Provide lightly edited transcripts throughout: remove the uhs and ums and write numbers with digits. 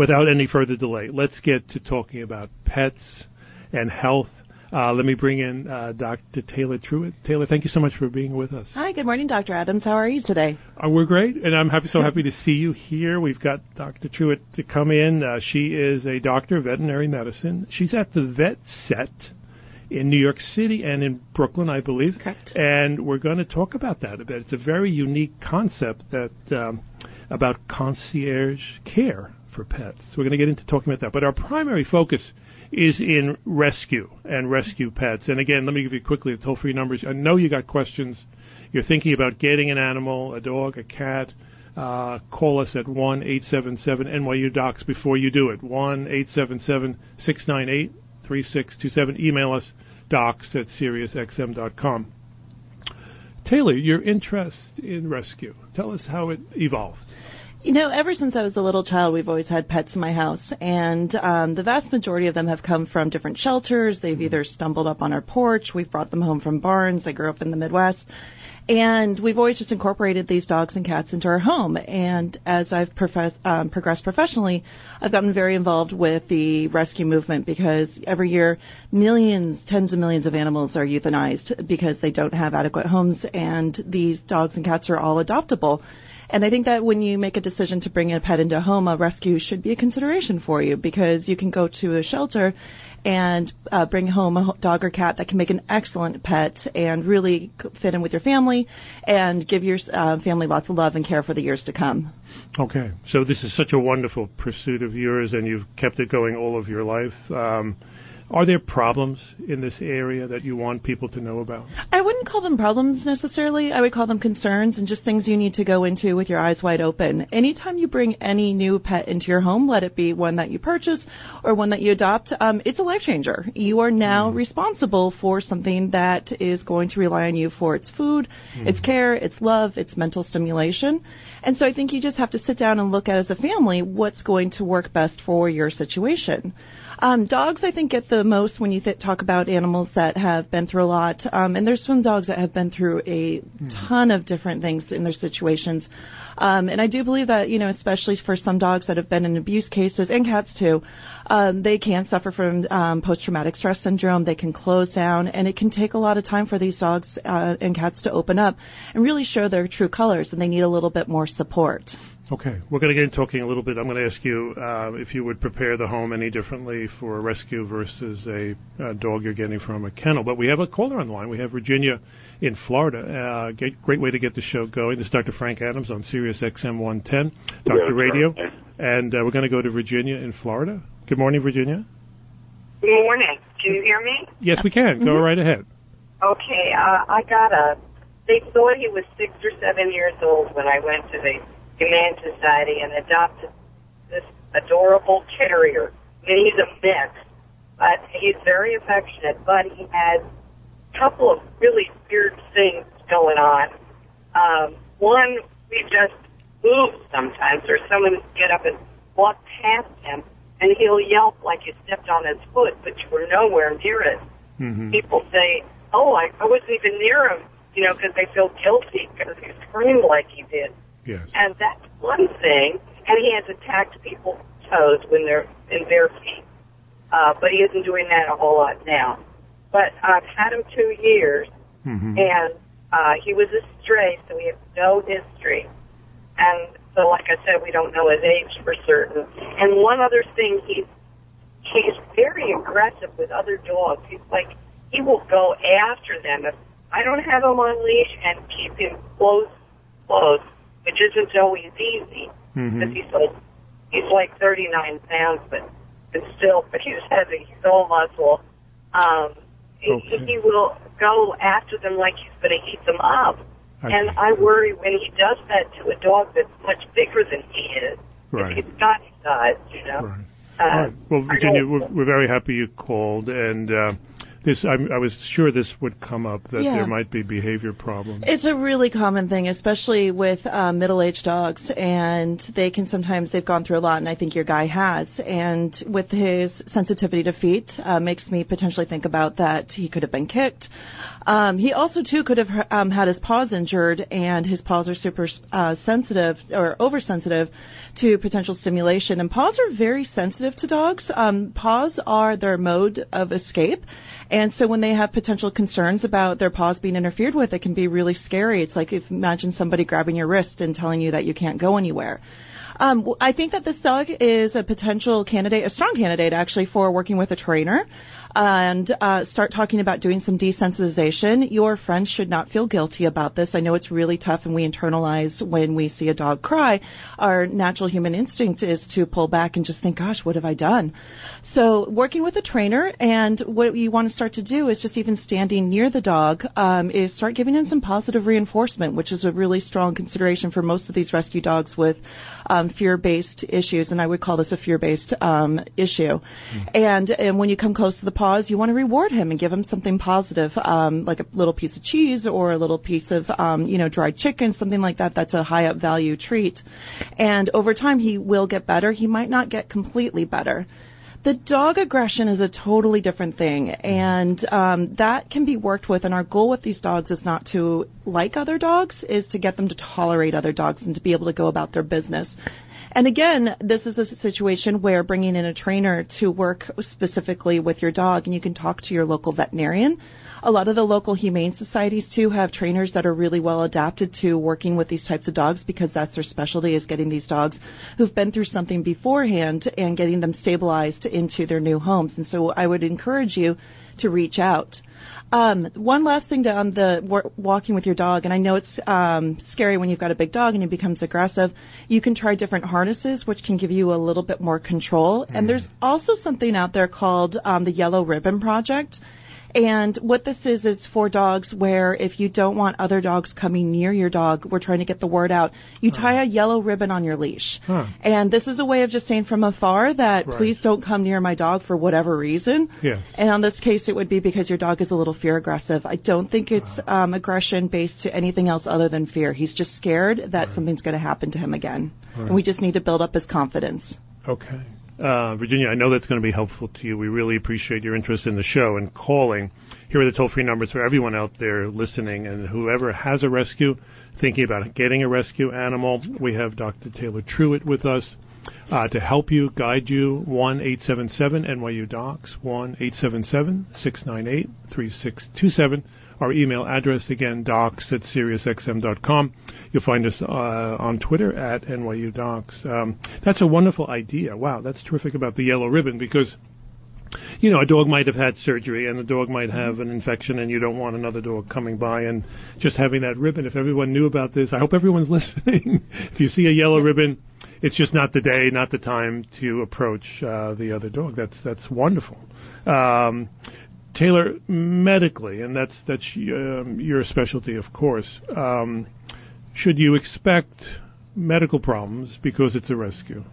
without any further delay, let's get to talking about pets and health. Let me bring in Dr. Taylor Truitt. Taylor, thank you so much for being with us. Hi, good morning, Dr. Adams. How are you today? We're great, and I'm so happy to see you here. We've got Dr. Truitt to come in. She is a doctor of veterinary medicine. She's at the Vet Set in New York City and in Brooklyn, I believe. Correct. And we're going to talk about that a bit. It's a very unique concept that about concierge care for pets. So we're going to get into talking about that. But our primary focus is in rescue and rescue pets. And again, let me give you quickly the toll-free numbers. I know you got questions. You're thinking about getting an animal, a dog, a cat. Call us at 1-877-NYU-DOCS before you do it. 1-877-698-3627. Email us, docs@SiriusXM.com. Taylor, your interest in rescue. Tell us how it evolved. You know, ever since I was a little child, we've always had pets in my house, and the vast majority of them have come from different shelters. They've either stumbled up on our porch, we've brought them home from barns. I grew up in the Midwest, and we've always just incorporated these dogs and cats into our home. And as I've progressed professionally, I've gotten very involved with the rescue movement because every year millions, tens of millions of animals are euthanized because they don't have adequate homes, and these dogs and cats are all adoptable. And I think that when you make a decision to bring a pet into a home, a rescue should be a consideration for you because you can go to a shelter and bring home a dog or cat that can make an excellent pet and really fit in with your family and give your family lots of love and care for the years to come. Okay. So this is such a wonderful pursuit of yours, and you've kept it going all of your life. Are there problems in this area that you want people to know about? I wouldn't call them problems necessarily. I would call them concerns and just things you need to go into with your eyes wide open. Anytime you bring any new pet into your home, let it be one that you purchase or one that you adopt, it's a life changer. You are now responsible for something that is going to rely on you for its food, its care, its love, its mental stimulation. And so I think you just have to sit down and look at as a family what's going to work best for your situation. Dogs, I think, get the most when you talk about animals that have been through a lot. And there's some dogs that have been through a ton of different things in their situations. And I do believe that, especially for some dogs that have been in abuse cases, and cats too, they can suffer from post-traumatic stress syndrome. They can close down, and it can take a lot of time for these dogs and cats to open up and really show their true colors, and they need a little bit more support. Okay. We're going to get into talking a little bit. I'm going to ask you if you would prepare the home any differently for a rescue versus a dog you're getting from a kennel. But we have a caller on the line. We have Virginia in Florida. Great way to get the show going. This is Dr. Frank Adams on SiriusXM 110, Dr. Radio. And we're going to go to Virginia in Florida. Good morning, Virginia. Good morning. Can you hear me? Yes, we can. Go right ahead. Okay. They thought he was 6 or 7 years old when I went to the Humane Society and adopted this adorable terrier. And he's a mix, but he's very affectionate, but he has a couple of really weird things going on. One, we just move sometimes, or someone get up and walk past him, and he'll yelp like you stepped on his foot, but you were nowhere near it. Mm-hmm. People say, I wasn't even near him, because they feel guilty because he screamed like he did. Yes. And that's one thing. And he has attacked people's toes when they're in bare feet. But he isn't doing that a whole lot now. But I've had him 2 years, and he was a stray, so we have no history. And so, like I said, we don't know his age for certain. And one other thing, he's very aggressive with other dogs. He will go after them. If I don't have him on leash and keep him close, which isn't always easy, because he's like 39 pounds, but he's heavy. He's all muscle. He will go after them like he's going to eat them up. I worry when he does that to a dog that's much bigger than he is. Right. He's got size, Right. All right. Well, Virginia, we're very happy you called, and I was sure this would come up, that there might be behavior problems. It's a really common thing, especially with middle-aged dogs, and they've gone through a lot, and I think your guy has. And with his sensitivity to feet, makes me potentially think about that he could have been kicked. He also, too, could have had his paws injured, and his paws are super sensitive or oversensitive to potential stimulation. And paws are very sensitive to dogs. Paws are their mode of escape. And so when they have potential concerns about their paws being interfered with, it can be really scary. It's like imagine somebody grabbing your wrist and telling you that you can't go anywhere. I think that this dog is a potential candidate, a strong candidate actually, for working with a trainer. And start talking about doing some desensitization. Your friends should not feel guilty about this. I know it's really tough, and we internalize when we see a dog cry. Our natural human instinct is to pull back and just think, gosh, what have I done? So working with a trainer, and what you want to start to do is just even standing near the dog, is start giving him some positive reinforcement, which is a really strong consideration for most of these rescue dogs with fear-based issues, and I would call this a fear-based issue. And when you come close to the paws, you want to reward him and give him something positive, like a little piece of cheese or a little piece of, dried chicken, something like that. That's a high up value treat. And over time, he will get better. He might not get completely better. The dog aggression is a totally different thing, and that can be worked with. And our goal with these dogs is not to like other dogs, is to get them to tolerate other dogs and to be able to go about their business. And again, this is a situation where bringing in a trainer to work specifically with your dog, and you can talk to your local veterinarian. A lot of the local humane societies, too, have trainers that are really well adapted to working with these types of dogs, because that's their specialty, is getting these dogs who've been through something beforehand and getting them stabilized into their new homes. And so I would encourage you to reach out. One last thing on the walking with your dog, and I know it's scary when you've got a big dog and he becomes aggressive. You can try different harnesses, which can give you a little bit more control. And there's also something out there called the Yellow Ribbon Project. And what this is for dogs where if you don't want other dogs coming near your dog, we're trying to get the word out, you tie a yellow ribbon on your leash. And this is a way of just saying from afar that please don't come near my dog for whatever reason. Yes. And on this case, it would be because your dog is a little fear aggressive. I don't think it's aggression based to anything else other than fear. He's just scared that something's going to happen to him again. And we just need to build up his confidence. Okay. Virginia, I know that's going to be helpful to you. We really appreciate your interest in the show and calling. Here are the toll-free numbers for everyone out there listening, and whoever has a rescue, thinking about getting a rescue animal. We have Dr. Taylor Truitt with us to help you, guide you. 1-877-NYU-DOCS, 1-877-698-3627. Our email address, again, docs@SiriusXM.com. You'll find us on Twitter at NYU-DOCS. That's a wonderful idea. Wow, that's terrific about the yellow ribbon, because, a dog might have had surgery and the dog might have an infection, and you don't want another dog coming by, and just having that ribbon. If everyone knew about this, I hope everyone's listening. If you see a yellow ribbon, it's just not the day, not the time to approach the other dog. That's wonderful. Taylor, medically, and that's your specialty, of course, should you expect medical problems because it's a rescue?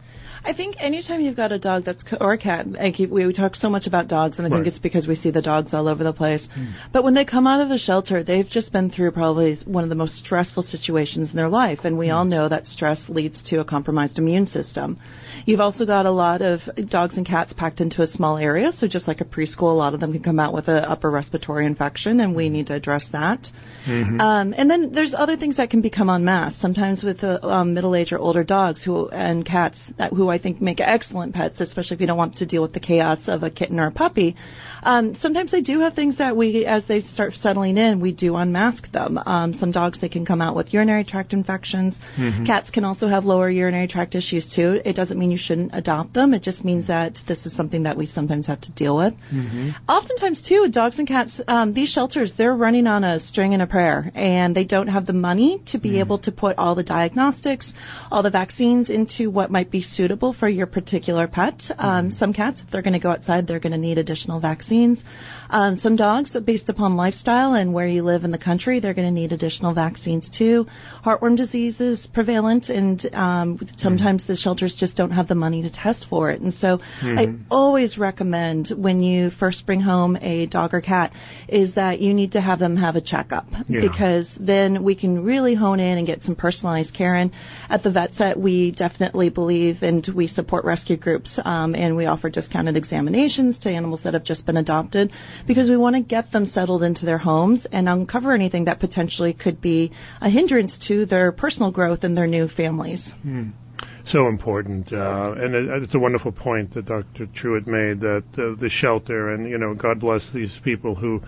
I think anytime you've got a dog or a cat, we talk so much about dogs, and I think it's because we see the dogs all over the place. But when they come out of a shelter, they've just been through probably one of the most stressful situations in their life, and we all know that stress leads to a compromised immune system. You've also got a lot of dogs and cats packed into a small area, so just like a preschool, a lot of them can come out with an upper respiratory infection, and we need to address that. And then there's other things that can become unmasked. Sometimes with middle-aged or older dogs and cats who I think make excellent pets, especially if you don't want to deal with the chaos of a kitten or a puppy. Sometimes they do have things that as they start settling in, we do unmask them. Some dogs, they can come out with urinary tract infections. Cats can also have lower urinary tract issues too. It doesn't mean you shouldn't adopt them. It just means that this is something that we sometimes have to deal with. Oftentimes too, with dogs and cats, these shelters, they're running on a string and a prayer, and they don't have the money to be able to put all the diagnostics antibiotics, all the vaccines into what might be suitable for your particular pet. Some cats, if they're going to go outside, they're going to need additional vaccines. Some dogs, based upon lifestyle and where you live in the country, they're going to need additional vaccines too. Heartworm disease is prevalent, and sometimes the shelters just don't have the money to test for it. And so I always recommend when you first bring home a dog or cat is that you need to have them have a checkup, because then we can really hone in and get some personalized care in. At the vet set, we definitely believe and we support rescue groups, and we offer discounted examinations to animals that have just been adopted, because we want to get them settled into their homes and uncover anything that potentially could be a hindrance to their personal growth and their new families. So important, and it's a wonderful point that Dr. Truitt made, that the shelter, and God bless these people who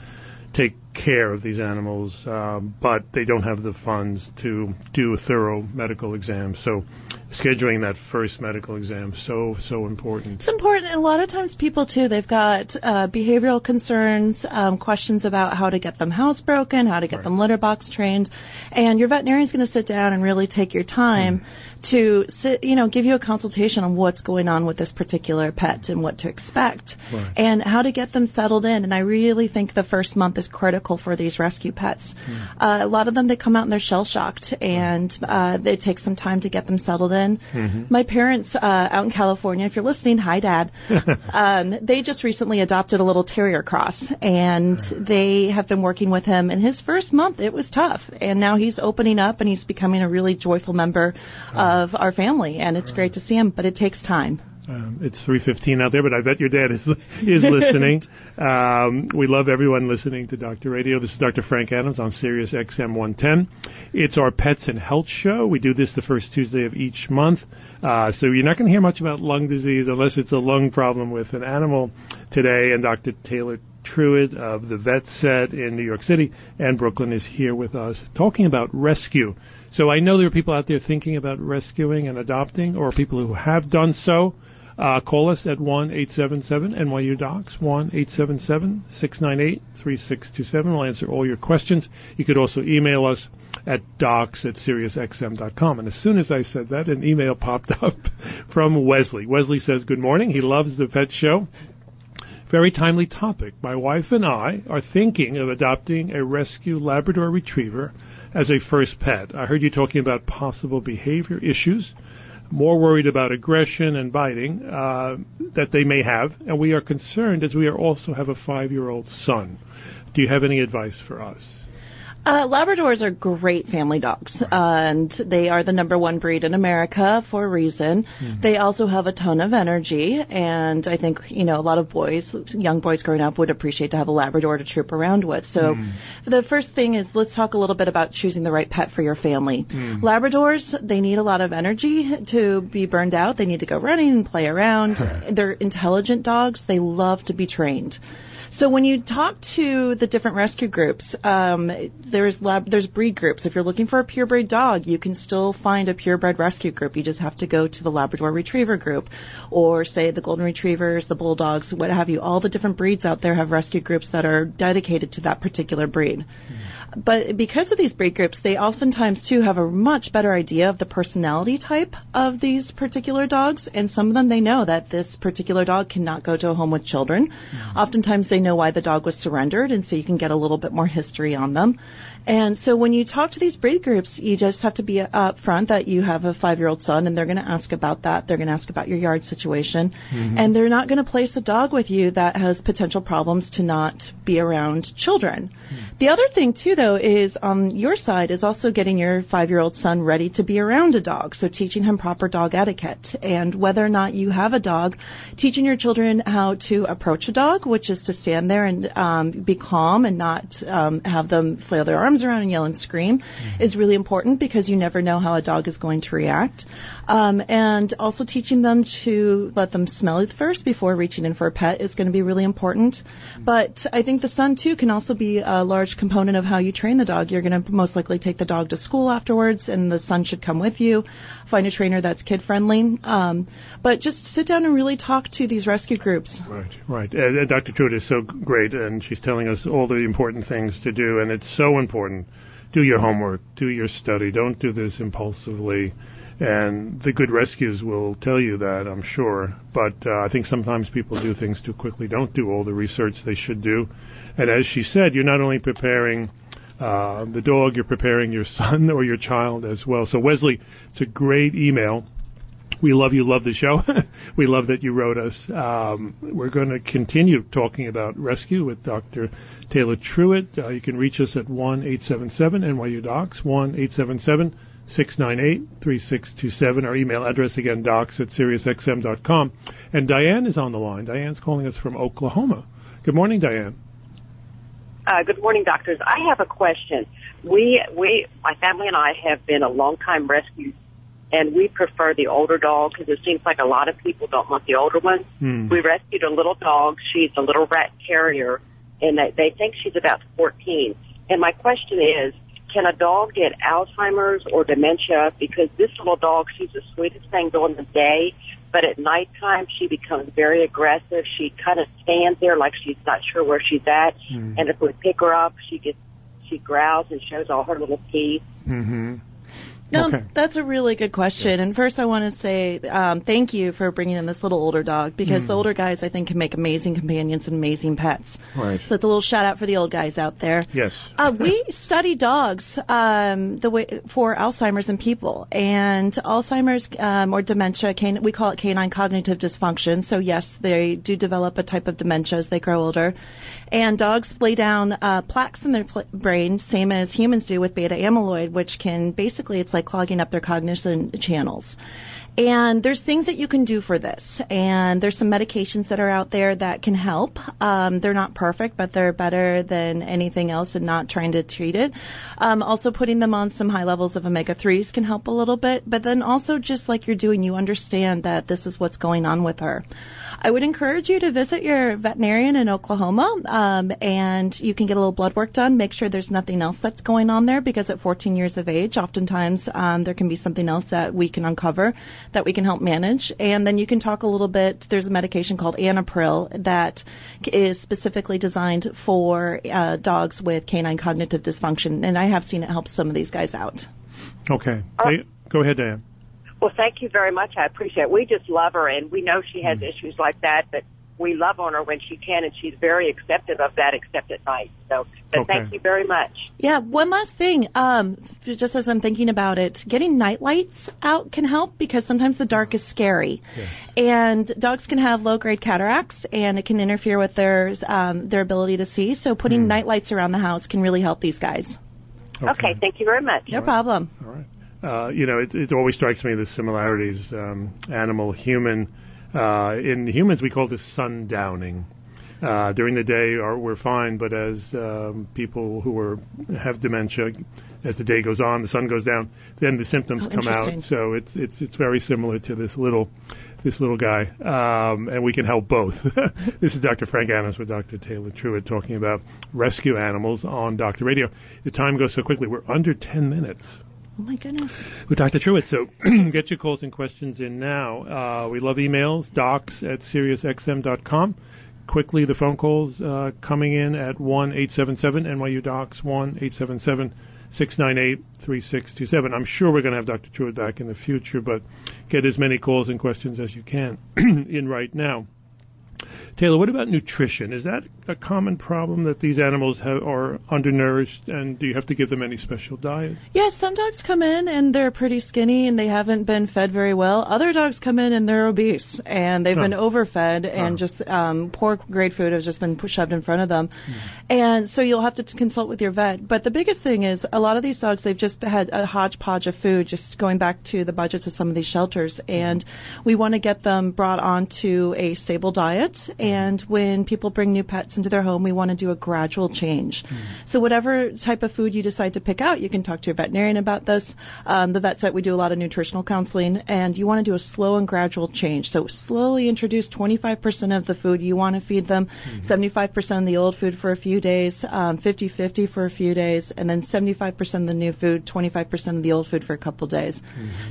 take care of these animals, but they don't have the funds to do a thorough medical exam. So scheduling that first medical exam, so important. It's important. And a lot of times people, too, they've got behavioral concerns, questions about how to get them housebroken, how to get them litter box trained. And your veterinarian's going to sit down and really take your time to give you a consultation on what's going on with this particular pet and what to expect and how to get them settled in. And I really think the first month is critical for these rescue pets. A lot of them, they come out and they're shell-shocked, and they take some time to get them settled in. My parents out in California, if you're listening, hi, Dad, they just recently adopted a little terrier cross, and they have been working with him. In his first month, it was tough, and now he's opening up and he's becoming a really joyful member of our family, and it's great to see him, but it takes time. It's 3:15 out there, but I bet your dad is listening. We love everyone listening to Dr. Radio. This is Dr. Frank Adams on SiriusXM 110. It's our Pets and Health show. We do this the first Tuesday of each month. So you're not going to hear much about lung disease unless it's a lung problem with an animal today. And Dr. Taylor Truitt of the Vet Set in New York City and Brooklyn is here with us talking about rescue. So I know there are people out there thinking about rescuing and adopting, or people who have done so. Call us at 1-877-NYU-DOCS, 1-877-698-3627. We'll answer all your questions. You could also email us at docs@SiriusXM.com. And as soon as I said that, an email popped up from Wesley. Wesley says, good morning. He loves the Pet Show. Very timely topic. My wife and I are thinking of adopting a rescue Labrador Retriever as a first pet. I heard you talking about possible behavior issues, more worried about aggression and biting that they may have, and we are concerned as we also have a 5-year-old son. Do you have any advice for us? Labradors are great family dogs, and they are the number one breed in America for a reason. They also have a ton of energy, and I think, a lot of young boys growing up would appreciate to have a Labrador to troop around with. So the first thing is, let's talk a little bit about choosing the right pet for your family. Labradors, they need a lot of energy to be burned out. They need to go running and play around. They're intelligent dogs. They love to be trained. So when you talk to the different rescue groups, there's breed groups. If you're looking for a purebred dog, you can still find a purebred rescue group. You just have to go to the Labrador Retriever group, or say the Golden Retrievers, the Bulldogs, what have you. All the different breeds out there have rescue groups that are dedicated to that particular breed. But because of these breed groups, they oftentimes, too, have a much better idea of the personality type of these particular dogs. And some of them, they know that this particular dog cannot go to a home with children. Oftentimes, they know why the dog was surrendered, and so you can get a little bit more history on them. And so when you talk to these breed groups, you just have to be up front that you have a 5-year-old son, and they're going to ask about that. They're going to ask about your yard situation. And they're not going to place a dog with you that has potential problems to not be around children. The other thing, too, though, is on your side is also getting your 5-year-old son ready to be around a dog. So teaching him proper dog etiquette, and whether or not you have a dog, teaching your children how to approach a dog, which is to stand there and be calm and not have them flail their arms around and yell and scream, is really important, because you never know how a dog is going to react. And also teaching them to let them smell it first before reaching in for a pet is going to be really important. But I think the son, too, can also be a large component of how you train the dog. You're going to most likely take the dog to school afterwards, and the son should come with you. Find a trainer that's kid-friendly. But just sit down and really talk to these rescue groups. Right. Dr. Truitt is so great, and she's telling us all the important things to do, and it's so important. Do your homework. Do your study. Don't do this impulsively. And the good rescues will tell you that, I'm sure. But I think sometimes people do things too quickly, don't do all the research they should do. And as she said, you're not only preparing the dog, you're preparing your son or your child as well. So, Wesley, it's a great email. We love you, love the show. We love that you wrote us. We're going to continue talking about rescue with Dr. Taylor Truitt. You can reach us at 1-877-NYU-DOCS, 1-877-698-3627. Our email address, again, docs@SiriusXM.com. And Diane is on the line. Diane's calling us from Oklahoma. Good morning, Diane. Good morning, doctors. I have a question. My family and I have been a long-time rescue, and we prefer the older dog because it seems like a lot of people don't want the older one. We rescued a little dog. She's a little rat terrier, and they think she's about 14. And my question is, can a dog get Alzheimer's or dementia? Because this little dog, she's the sweetest thing during the day, but at nighttime she becomes very aggressive. She kind of stands there like she's not sure where she's at. And if we pick her up, she growls and shows all her little teeth. No, that's a really good question. And first I want to say thank you for bringing in this little older dog, because the older guys, I think, can make amazing companions and amazing pets. Right. So it's a little shout out for the old guys out there. Yes. We study dogs for Alzheimer's in people. And Alzheimer's or dementia, we call it canine cognitive dysfunction. So, yes, they do develop a type of dementia as they grow older. And dogs lay down plaques in their brain, same as humans do with beta amyloid, which can basically, it's like clogging up their cognition channels. And there's things that you can do for this. And there's some medications that are out there that can help. They're not perfect, but they're better than anything else and not trying to treat it. Also putting them on some high levels of omega-3s can help a little bit. But then also, just like you're doing, you understand that this is what's going on with her. I would encourage you to visit your veterinarian in Oklahoma, and you can get a little blood work done. Make sure there's nothing else that's going on there, because at 14 years of age, oftentimes there can be something else that we can uncover that we can help manage. And then you can talk a little bit. There's a medication called Anapril that is specifically designed for dogs with canine cognitive dysfunction, and I have seen it help some of these guys out. Okay. Go ahead, Diane. Well, thank you very much. I appreciate it. We just love her, and we know she has issues like that, but we love on her when she can, and she's very accepting of that, except at night. So, thank you very much. Yeah, one last thing, just as I'm thinking about it, getting night lights out can help, because sometimes the dark is scary. Yeah. And dogs can have low-grade cataracts, and it can interfere with their ability to see. So putting night lights around the house can really help these guys. Okay, thank you very much. No problem. All right. It always strikes me the similarities, animal, human. In humans, we call this sundowning. During the day, we're fine, but as people who have dementia, as the day goes on, the sun goes down, then the symptoms come out. So it's very similar to this little guy, and we can help both. This is Dr. Frank Adams with Dr. Taylor Truitt talking about rescue animals on Dr. Radio. The time goes so quickly. We're under 10 minutes. Oh, my goodness. With Dr. Truitt. So get your calls and questions in now. We love emails, docs@SiriusXM.com. Quickly, the phone calls coming in at 1-877-NYU-DOCS, 1-877-698-3627. I'm sure we're going to have Dr. Truitt back in the future, but get as many calls and questions as you can in right now. Taylor, what about nutrition? Is that a common problem that these animals are undernourished, and do you have to give them any special diet? Yes, some dogs come in and they're pretty skinny and they haven't been fed very well. Other dogs come in and they're obese and they've been overfed and just poor grade food has just been shoved in front of them. And so you'll have to consult with your vet. But the biggest thing is a lot of these dogs, they've just had a hodgepodge of food, just going back to the budgets of some of these shelters. And we want to get them brought onto a stable diet. And when people bring new pets into their home, we want to do a gradual change. So whatever type of food you decide to pick out, you can talk to your veterinarian about this. The vet said we do a lot of nutritional counseling, and you want to do a slow and gradual change. So slowly introduce 25% of the food you want to feed them, 75% of the old food for a few days, 50-50 for a few days, and then 75% of the new food, 25% of the old food for a couple days.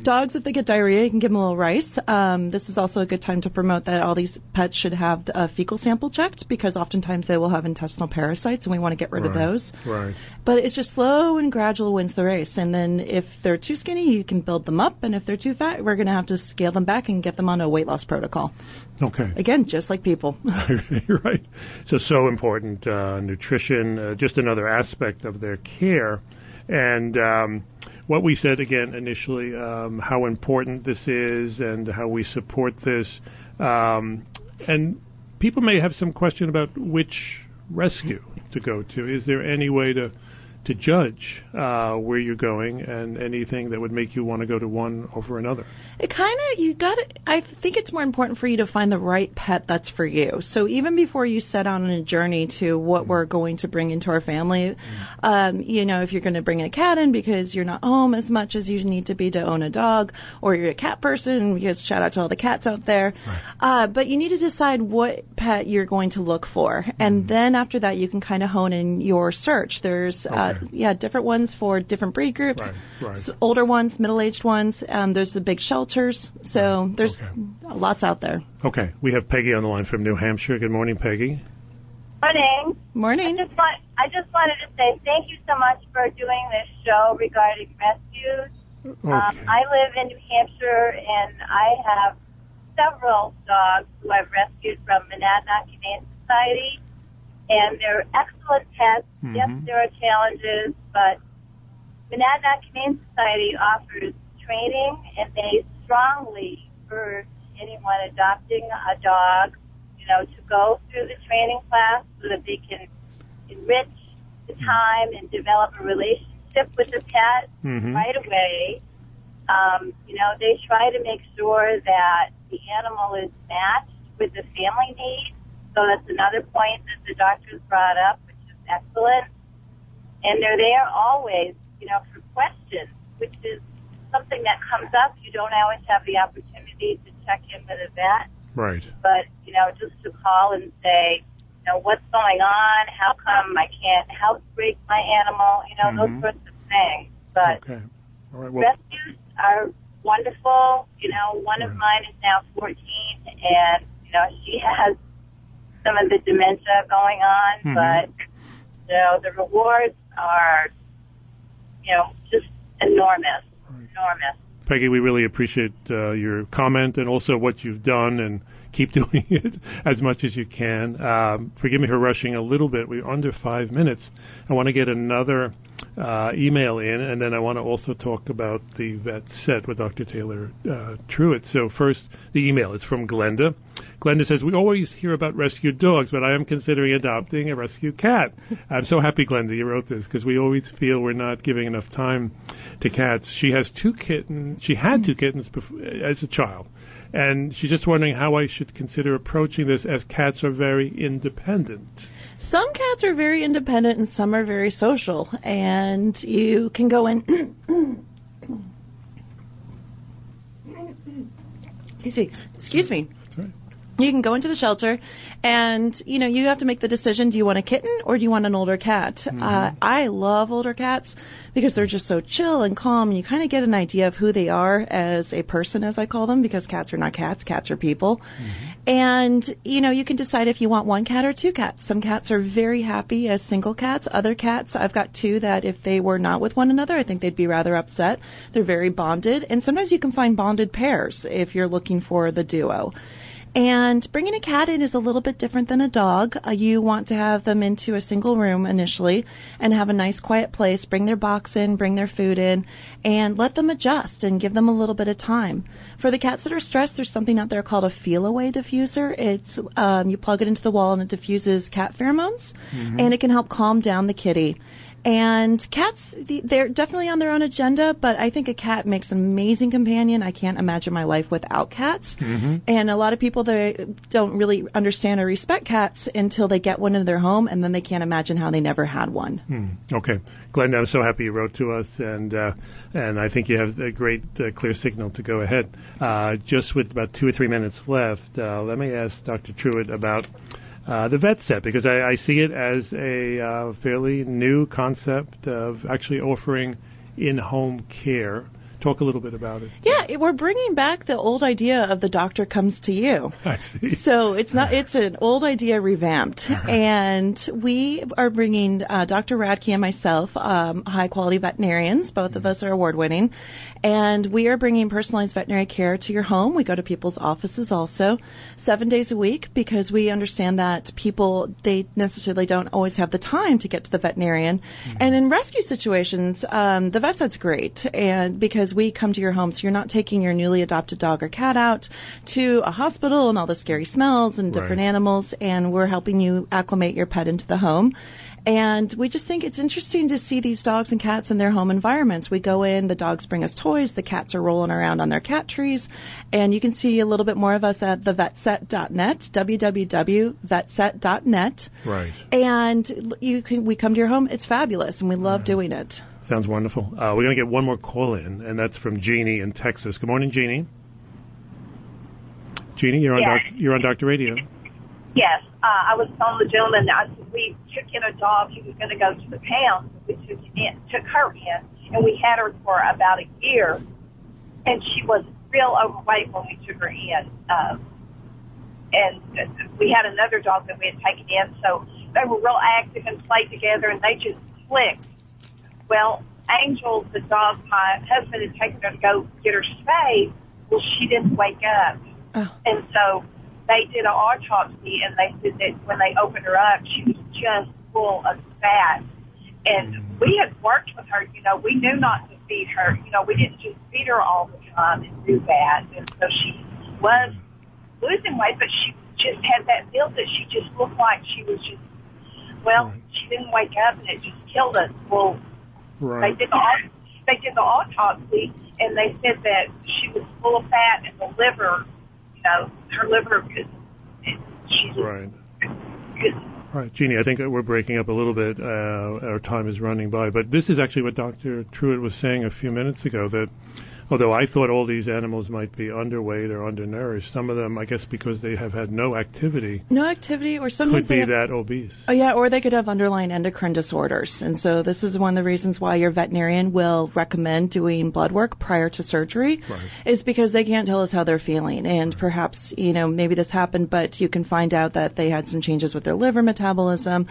Dogs, if they get diarrhea, you can give them a little rice. This is also a good time to promote that all these pets should have fecal sample checked because oftentimes they will have intestinal parasites and we want to get rid of those. Right. But it's just slow and gradual wins the race. And then if they're too skinny, you can build them up. And if they're too fat, we're going to have to scale them back and get them on a weight loss protocol. Okay. Again, just like people. Right. So important. Nutrition, just another aspect of their care. And what we said again initially, how important this is and how we support this. And people may have some question about which rescue to go to. Is there any way to judge where you're going and anything that would make you want to go to one over another? It I think it's more important for you to find the right pet that's for you. So even before you set out on a journey to what we're going to bring into our family, if you're going to bring a cat in because you're not home as much as you need to be to own a dog, or you're a cat person, because shout out to all the cats out there. Right. But you need to decide what pet you're going to look for. And then after that, you can kind of hone in your search. There's different ones for different breed groups, so older ones, middle-aged ones. There's the big shelters. So there's lots out there. Okay. We have Peggy on the line from New Hampshire. Good morning, Peggy. Morning. Morning. I just wanted to say thank you so much for doing this show regarding rescues. Okay. I live in New Hampshire, and I have several dogs who I've rescued from Monadnock Humane Society, and they're excellent pets. Mm-hmm. Yes, there are challenges, but Monadnock Humane Society offers training, and they strongly urge anyone adopting a dog, to go through the training class so that they can enrich the time and develop a relationship with the pet right away. They try to make sure that the animal is matched with the family needs. So that's another point that the doctors brought up, which is excellent. And they're there always, for questions, which is something that comes up. You don't always have the opportunity to check in with a vet. Right. But, just to call and say, what's going on? How come I can't house break my animal? Those sorts of things. But okay. All right. Rescues are wonderful. One of mine is now 14, and, she has some of the dementia going on, but, the rewards are, just enormous. Enormous. Peggy, we really appreciate your comment and also what you've done, and keep doing it as much as you can. Forgive me for rushing a little bit. We're under 5 minutes. I want to get another email in, and then I want to also talk about the vet set with Dr. Taylor Truitt. So first, the email. It's from Glenda. Glenda says, we always hear about rescued dogs, but I am considering adopting a rescue cat. I'm so happy, Glenda, you wrote this, because we always feel we're not giving enough time to cats. She has two kittens. She had two kittens as a child, and she's just wondering how I should consider approaching this, as cats are very independent. Some cats are very independent and some are very social, and you can go in. Excuse me. That's right. You can go into the shelter, and, you have to make the decision, do you want a kitten or do you want an older cat? I love older cats because they're just so chill and calm, and you kind of get an idea of who they are as a person, as I call them, because cats are not cats. Cats are people. And, you can decide if you want one cat or two cats. Some cats are very happy as single cats. Other cats, I've got two that if they were not with one another, I think they'd be rather upset. They're very bonded, and sometimes you can find bonded pairs if you're looking for the duo. And bringing a cat in is a little bit different than a dog. You want to have them into a single room initially and have a nice quiet place, bring their box in, bring their food in, and let them adjust and give them a little bit of time. For the cats that are stressed, there's something out there called a feel-away diffuser. It's you plug it into the wall and it diffuses cat pheromones, and it can help calm down the kitty. And cats, they're definitely on their own agenda, but I think a cat makes an amazing companion. I can't imagine my life without cats. And a lot of people, they don't really understand or respect cats until they get one in their home, and then they can't imagine how they never had one. Okay. Glenn, I'm so happy you wrote to us, and I think you have a great clear signal to go ahead. Just with about 2 or 3 minutes left, let me ask Dr. Truitt about the vet set, because I see it as a fairly new concept of actually offering in-home care Talk a little bit about it. Yeah, we're bringing back the old idea of the doctor comes to you. I see. So it's an old idea revamped. And we are bringing Dr. Radke and myself, high-quality veterinarians. Both of us are award-winning. And we are bringing personalized veterinary care to your home. We go to people's offices also 7 days a week because we understand that people, they necessarily don't always have the time to get to the veterinarian. And in rescue situations, the vet set's great, and because we come to your home, so you're not taking your newly adopted dog or cat out to a hospital and all the scary smells and different animals, and we're helping you acclimate your pet into the home. And we just think it's interesting to see these dogs and cats in their home environments. We go in, the dogs bring us toys, the cats are rolling around on their cat trees, and you can see a little bit more of us at thevetset.net, www.vetset.net. Right. And we come to your home. It's fabulous, and we love doing it. Sounds wonderful. We're going to get one more call in, and that's from Jeannie in Texas. Good morning, Jeannie. Jeannie, you're on Dr. Radio. Yes, I was telling the gentleman that we took in a dog. He was going to go to the pound. We took her in, and we had her for about a year. And she was real overweight when we took her in. And we had another dog that we had taken in, so they were real active and played together, and they just clicked. Well, Angel, the dog my husband had taken her to go get her spayed, well, she didn't wake up. Oh. And so they did an autopsy, and they said that when they opened her up, she was just full of fat. And we had worked with her, we knew not to feed her. We didn't just feed her all the time and do that. And so she was losing weight, but she just had that build that she just looked like she was just, she didn't wake up, and it just killed us. Well, they did the autopsy, and they said that she was full of fat, and the liver, her liver could. Right. All right, Jeannie, I think we're breaking up a little bit. Our time is running by, but this is actually what Dr. Truitt was saying a few minutes ago, that although I thought all these animals might be underweight or undernourished, some of them, I guess because they have had no activity, or sometimes could be that obese. Oh, yeah, or they could have underlying endocrine disorders. And so this is one of the reasons why your veterinarian will recommend doing blood work prior to surgery, is because they can't tell us how they're feeling. And perhaps, maybe this happened, but you can find out that they had some changes with their liver metabolism,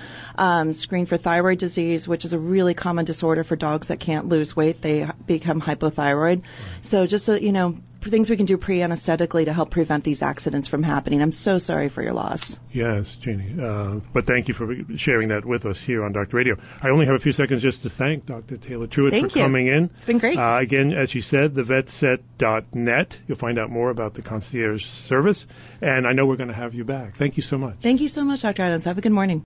screen for thyroid disease, which is a really common disorder for dogs that can't lose weight. They become hypothyroid. So just, things we can do pre-anesthetically to help prevent these accidents from happening. I'm so sorry for your loss. Yes, Jeannie. But thank you for sharing that with us here on Dr. Radio. I only have a few seconds just to thank Dr. Taylor Truitt for coming in. It's been great. Again, as she said, thevetset.net. You'll find out more about the concierge service. And I know we're going to have you back. Thank you so much. Thank you so much, Dr. Adams. Have a good morning.